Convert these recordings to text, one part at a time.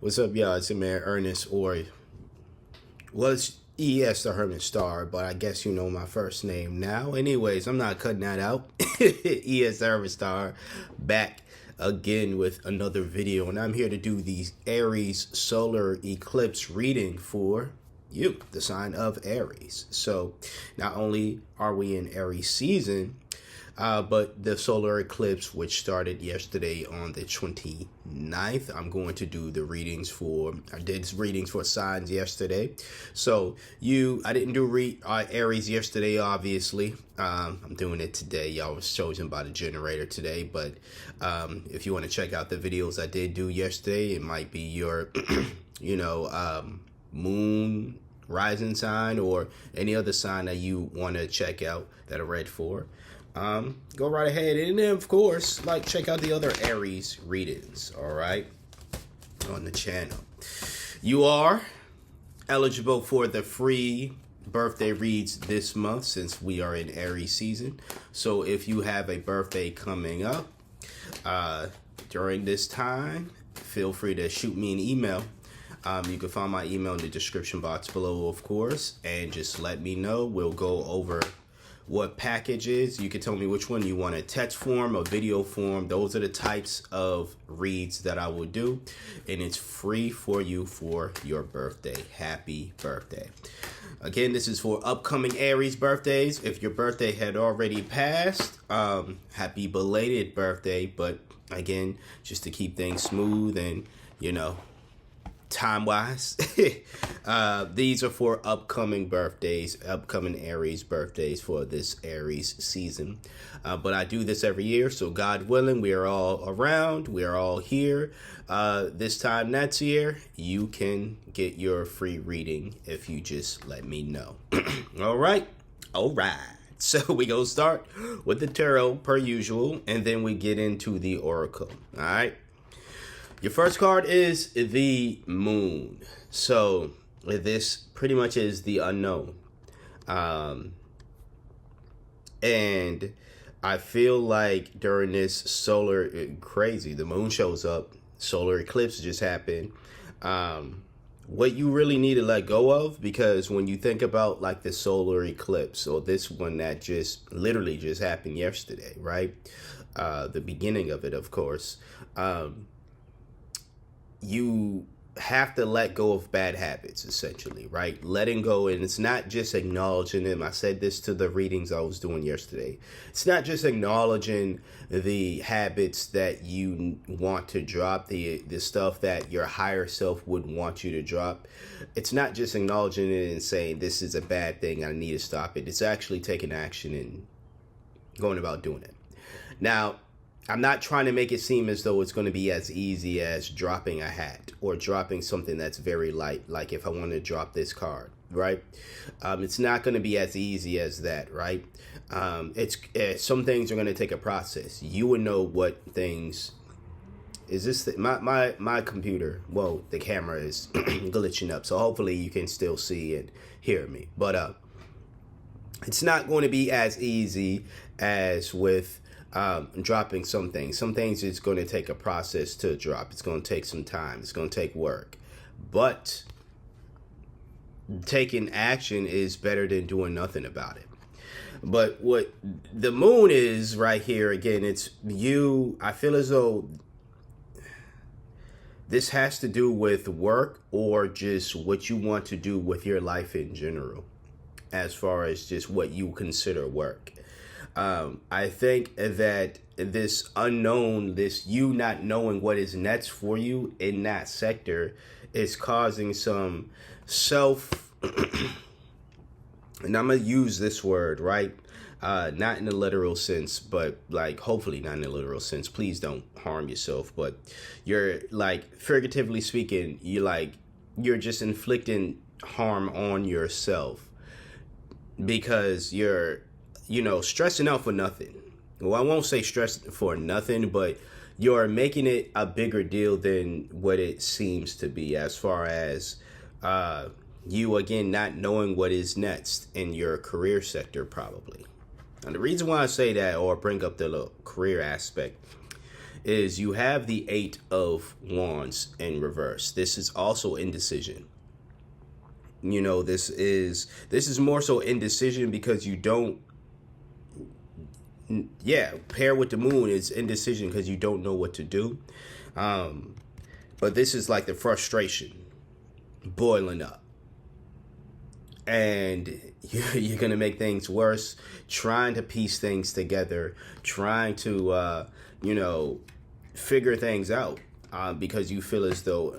What's up, y'all? It's your man Ernest, or it's ES the Hermit Star, but I guess you know my first name now. Anyways, I'm not cutting that out. ES the Hermit Star, back again with another video, and I'm here to do the Aries solar eclipse reading for you, the sign of Aries. So not only are we in Aries season, but the solar eclipse, which started yesterday on the 29th, I'm going to do the readings for, I did readings for signs yesterday. So I didn't do Aries yesterday, obviously. I'm doing it today. Y'all was chosen by the generator today. But if you want to check out the videos I did do yesterday, it might be your, moon, rising sign, or any other sign that you want to check out that I read for. Go right ahead, and then of course, check out the other Aries readings, all right, on the channel. You are eligible for the free birthday reads this month since we are in Aries season. So if you have a birthday coming up during this time, feel free to shoot me an email. You can find my email in the description box below, of course, and just let me know. We'll go over what packages. You can tell me which one you want, a text form, a video form. Those are the types of reads that I will do, and it's free for you for your birthday. Happy birthday. Again, this is for upcoming Aries birthdays. If your birthday had already passed, happy belated birthday. But again, just to keep things smooth and time-wise, these are for upcoming birthdays, upcoming Aries birthdays for this Aries season. But I do this every year, so God willing, we are all around, we are all here. This time next year, you can get your free reading if you just let me know. All right. So we go start with the tarot per usual, and then we get into the oracle. All right. Your first card is the moon. So this pretty much is the unknown. And I feel like during this solar crazy, the moon shows up, solar eclipse just happened. What you really need to let go of, because when you think about the solar eclipse, or this one that just literally just happened yesterday, right? The beginning of it, of course. You have to let go of bad habits, essentially, right? Letting go, and it's not just acknowledging them. I said this to the readings I was doing yesterday. It's not just acknowledging the habits that you want to drop, the stuff that your higher self would want you to drop. It's not just acknowledging it and saying, this is a bad thing, I need to stop it. It's actually taking action and going about doing it. Now, I'm not trying to make it seem as though it's going to be as easy as dropping a hat or dropping something that's very light, like if I want to drop this card, right? It's not going to be as easy as that, right? Some things are going to take a process. You would know what things. Is this my computer? Well, the camera is glitching up, so hopefully you can still see and hear me. But it's not going to be as easy as with dropping some things. Some things it's going to take a process to drop. It's going to take some time. It's going to take work. But taking action is better than doing nothing about it. But what the moon is right here, again, it's you. I feel as though this has to do with work or just what you want to do with your life in general, as far as just what you consider work. I think that this unknown, this you not knowing what is next for you in that sector, is causing some and I'm going to use this word, right? Not in the literal sense, but hopefully not in the literal sense. Please don't harm yourself. But you're figuratively speaking, you're just inflicting harm on yourself because you're stressing out for nothing. Well, I won't say stress for nothing, but you're making it a bigger deal than what it seems to be, as far as you, again, not knowing what is next in your career sector, probably. And the reason why I say that, or bring up the career aspect, is you have the Eight of Wands in reverse. This is also indecision. You know, this is more so indecision because you don't, yeah, pair with the moon is indecision because you don't know what to do. But this is like the frustration boiling up. And you're going to make things worse, trying to piece things together, trying to, figure things out. Because you feel as though,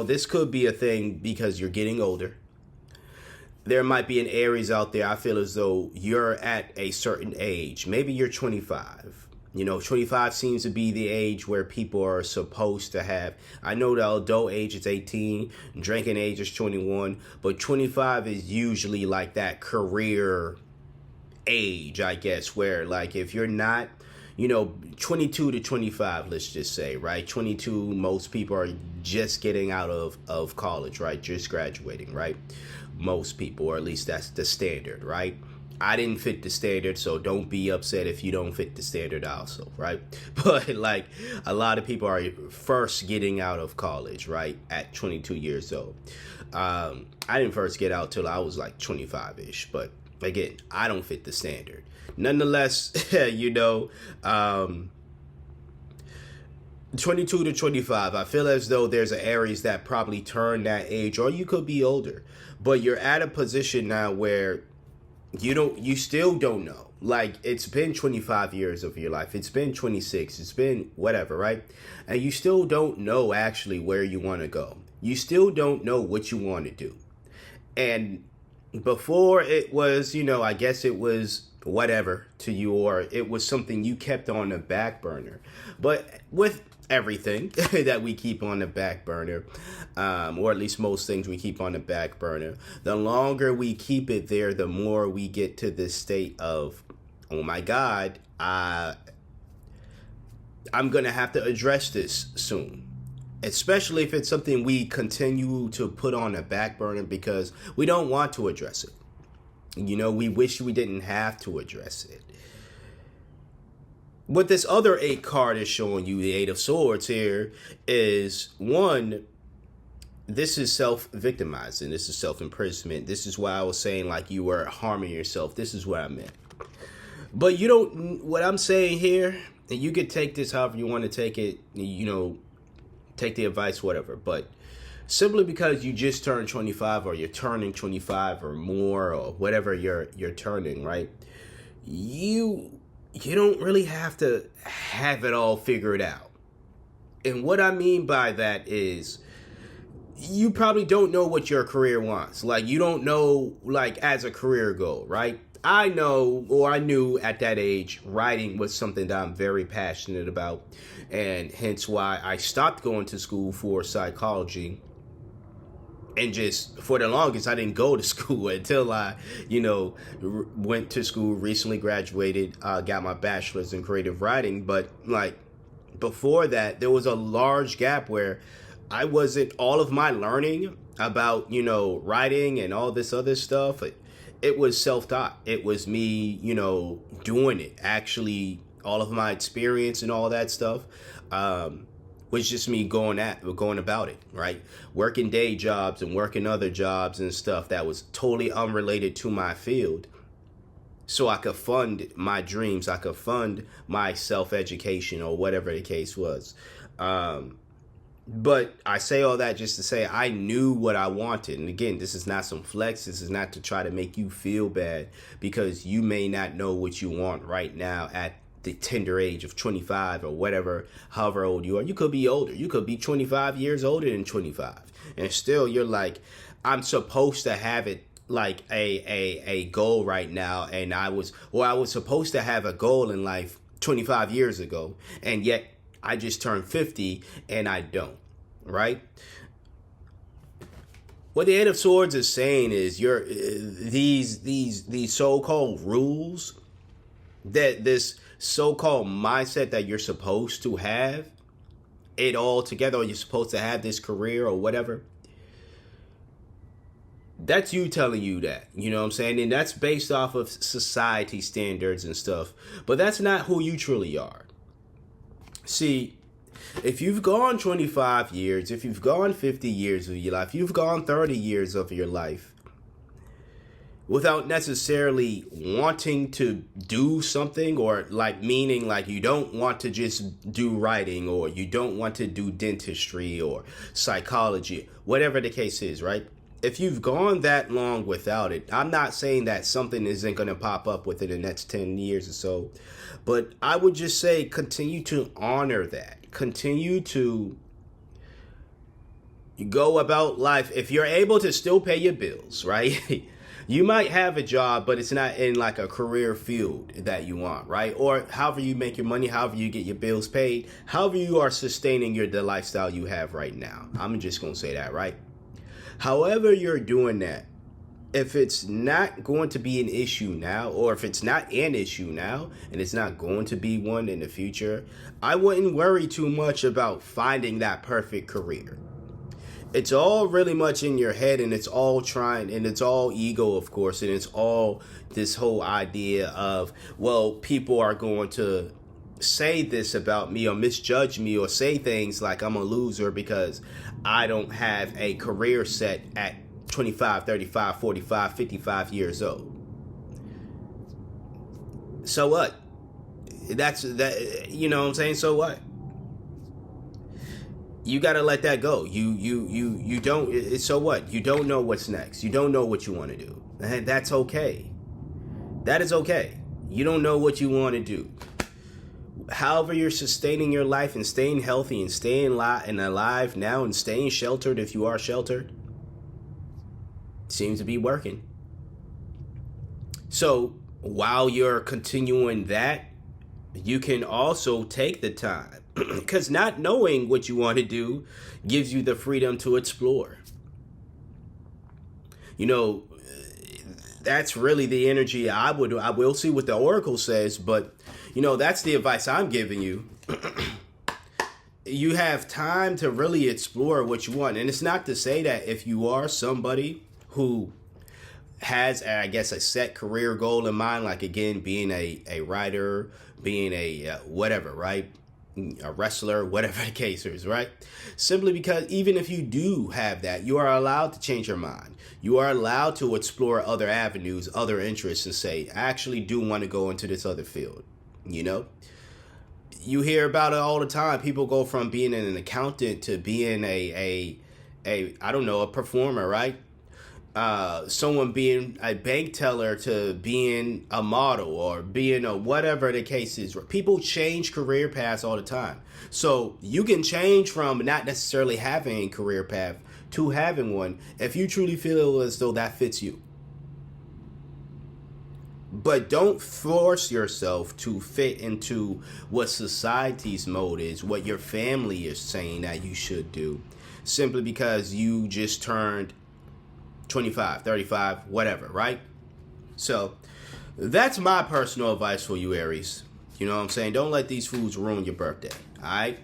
this could be a thing because you're getting older. There might be an Aries out there. I feel as though you're at a certain age. Maybe you're 25. 25 seems to be the age where people are supposed to have. I know the adult age is 18, drinking age is 21, but 25 is usually like that career age, I guess, where like if you're not, 22 to 25, let's just say, right? 22, most people are just getting out of college, right? Just graduating, right? Most people, or at least that's the standard, right? I didn't fit the standard, so don't be upset if you don't fit the standard also, right? But like a lot of people are first getting out of college, right? At 22 years old. I didn't first get out till I was like 25-ish, but again, I don't fit the standard. Nonetheless, 22 to 25, I feel as though there's an Aries that probably turned that age, or you could be older, but you're at a position now where you still don't know. Like, it's been 25 years of your life. It's been 26. It's been whatever, right? And you still don't know actually where you want to go. You still don't know what you want to do. And before it was, I guess it was whatever to you, or it was something you kept on the back burner. But with everything that we keep on the back burner, or at least most things we keep on the back burner, the longer we keep it there, the more we get to this state of, oh my God, I'm going to have to address this soon. Especially if it's something we continue to put on the back burner because we don't want to address it. We wish we didn't have to address it. What this other 8 card is showing you, the 8 of Swords here, is one, this is self-victimizing. This is self-imprisonment. This is why I was saying like you were harming yourself. This is what I meant. But what I'm saying here, and you could take this however you want to take it, take the advice, whatever. But simply because you just turned 25 or you're turning 25 or more or whatever you're turning, right? You don't really have to have it all figured out. And what I mean by that is you probably don't know what your career wants. Like, you don't know, like, as a career goal, right? I know, or I knew at that age, writing was something that I'm very passionate about. And hence why I stopped going to school for psychology. And just for the longest, I didn't go to school until I, went to school, recently graduated, got my bachelor's in creative writing. But like before that, there was a large gap where I wasn't, all of my learning about, writing and all this other stuff. It was self-taught. It was me, doing it. Actually, all of my experience and all that stuff was just me going about it, right? Working day jobs and working other jobs and stuff that was totally unrelated to my field. So I could fund my dreams. I could fund my self-education or whatever the case was. But I say all that just to say I knew what I wanted. And again, this is not some flex. This is not to try to make you feel bad because you may not know what you want right now at the tender age of 25 or whatever, however old you are. You could be older. You could be 25 years older than 25. And still you're like, I'm supposed to have it like a goal right now. And I was supposed to have a goal in life 25 years ago. And yet I just turned 50 and I don't, right? What the Eight of Swords is saying is these so-called rules, that this so-called mindset that you're supposed to have it all together, or you're supposed to have this career or whatever. That's you telling you that, you know what I'm saying? And that's based off of society standards and stuff. But that's not who you truly are. See, if you've gone 25 years, if you've gone 50 years of your life, you've gone 30 years of your life without necessarily wanting to do something, or like meaning like you don't want to just do writing, or you don't want to do dentistry or psychology, whatever the case is, right? If you've gone that long without it, I'm not saying that something isn't going to pop up within the next 10 years or so, but I would just say continue to honor that. Continue to go about life. If you're able to still pay your bills, right? You might have a job, but it's not in like a career field that you want, right? Or however you make your money, however you get your bills paid, however you are sustaining the lifestyle you have right now. I'm just going to say that, right? However you're doing that, if it's not going to be an issue now, or if it's not an issue now, and it's not going to be one in the future, I wouldn't worry too much about finding that perfect career. It's all really much in your head, and it's all trying, and it's all ego, of course, and it's all this whole idea of, well, people are going to say this about me or misjudge me or say things like I'm a loser because I don't have a career set at 25, 35, 45, 55 years old. So what? That's that, you know what I'm saying? So what? You got to let that go. You don't, so what? You don't know what's next. You don't know what you want to do. And that's okay. That is okay. You don't know what you want to do. However you're sustaining your life and staying healthy and staying alive now and staying sheltered if you are sheltered, seems to be working. So while you're continuing that, you can also take the time, because not knowing what you want to do gives you the freedom to explore. You know, that's really the energy I will see what the Oracle says, but you know, that's the advice I'm giving you. You have time to really explore what you want. And it's not to say that if you are somebody who has, I guess, a set career goal in mind, like, again, being a writer, being a whatever, right? A wrestler, whatever the case is, right? Simply because even if you do have that, you are allowed to change your mind. You are allowed to explore other avenues, other interests, and say, I actually do want to go into this other field. You know, you hear about it all the time. People go from being an accountant to being a I don't know, a performer, right? Someone being a bank teller to being a model or being a whatever the case is. People change career paths all the time. So you can change from not necessarily having a career path to having one if you truly feel as though that fits you. But don't force yourself to fit into what society's mode is, what your family is saying that you should do, simply because you just turned 25, 35, whatever, right? So that's my personal advice for you, Aries. You know what I'm saying? Don't let these fools ruin your birthday, all right?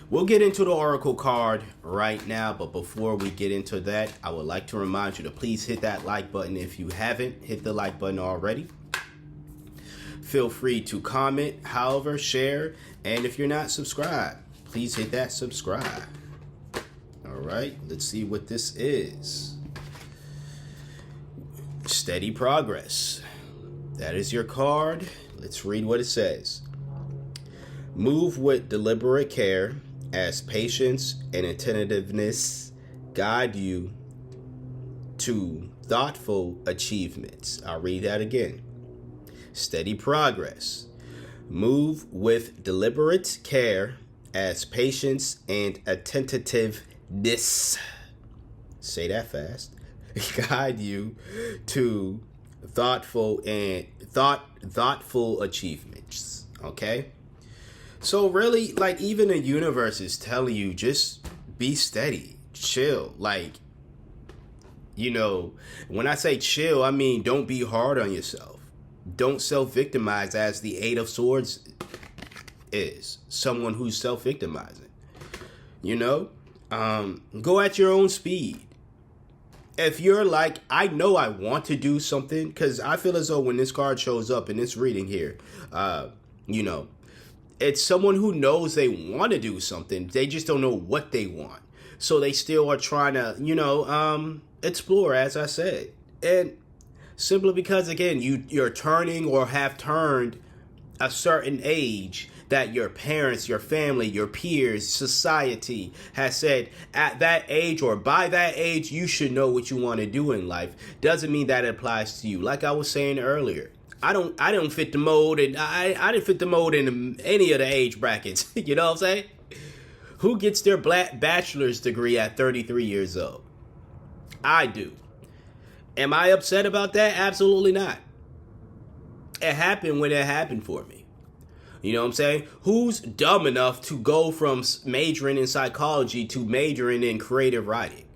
We'll get into the Oracle card right now, but before we get into that, I would like to remind you to please hit that like button if you haven't hit the like button already. Feel free to comment, however, share, and if you're not subscribed, please hit that subscribe. All right, let's see what this is. Steady progress. That is your card. Let's read what it says. Move with deliberate care as patience and attentiveness guide you to thoughtful achievements. I'll read that again. Steady progress. Move with deliberate care as patience and attentiveness, say that fast, guide you to thoughtful achievements. Okay? So really, like, even the universe is telling you, just be steady, chill. Like, you know, when I say chill, I mean don't be hard on yourself. Don't self-victimize, as the Eight of Swords is. Someone who's self-victimizing. You know? Go at your own speed. If you're like, I know I want to do something, because I feel as though when this card shows up in this reading here, you know, It's someone who knows they want to do something. They just don't know what they want. So they still are trying to, explore, as I said. And simply because, again, you're turning or have turned a certain age that your parents, your family, your peers, society has said at that age or by that age, you should know what you want to do in life, doesn't mean that it applies to you. Like I was saying earlier, I don't fit the mold, and I didn't fit the mold in any of the age brackets. You know what I'm saying? Who gets their bachelor's degree at 33 years old? I do. Am I upset about that? Absolutely not. It happened when it happened for me. You know what I'm saying? Who's dumb enough to go from majoring in psychology to majoring in creative writing?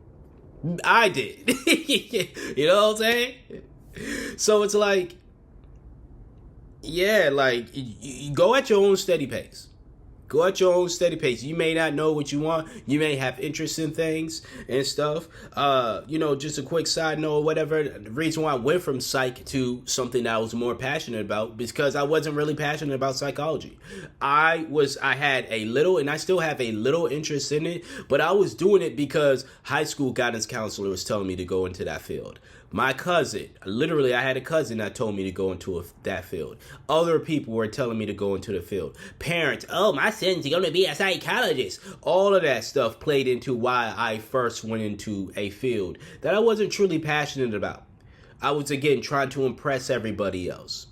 I did. You know what I'm saying? So it's like, yeah, like, you go at your own steady pace. Go at your own steady pace. You may not know what you want. You may have interest in things and stuff. Just a quick side note or whatever. The reason why I went from psych to something that I was more passionate about, because I wasn't really passionate about psychology. I had a little, and I still have a little interest in it, but I was doing it because high school guidance counselor was telling me to go into that field. My cousin, literally, I had a cousin that told me to go into that field. Other people were telling me to go into the field. Parents, oh, my son's going to be a psychologist. All of that stuff played into why I first went into a field that I wasn't truly passionate about. I was, again, trying to impress everybody else.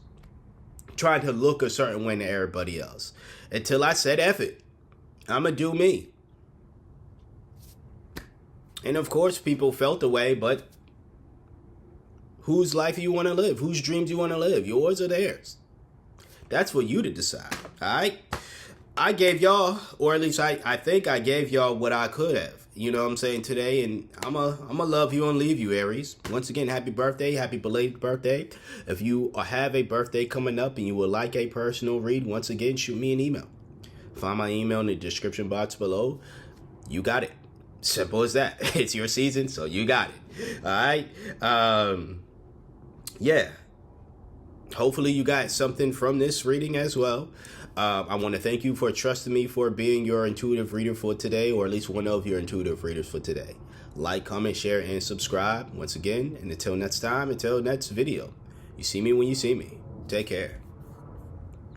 Trying to look a certain way to everybody else. Until I said, F it. I'm going to do me. And, of course, people felt the way, but whose life you want to live? Whose dreams you want to live? Yours or theirs? That's for you to decide. All right? I gave y'all, or at least I think I gave y'all what I could have. You know what I'm saying, today? And I'm a love you and leave you, Aries. Once again, happy birthday. Happy belated birthday. If you have a birthday coming up and you would like a personal read, once again, shoot me an email. Find my email in the description box below. You got it. Simple as that. It's your season, so you got it. All right? Yeah, hopefully you got something from this reading as well. I want to thank you for trusting me for being your intuitive reader for today, or at least one of your intuitive readers for today. Like, comment, share, and subscribe once again. And until next time, until next video, you see me when you see me. Take care.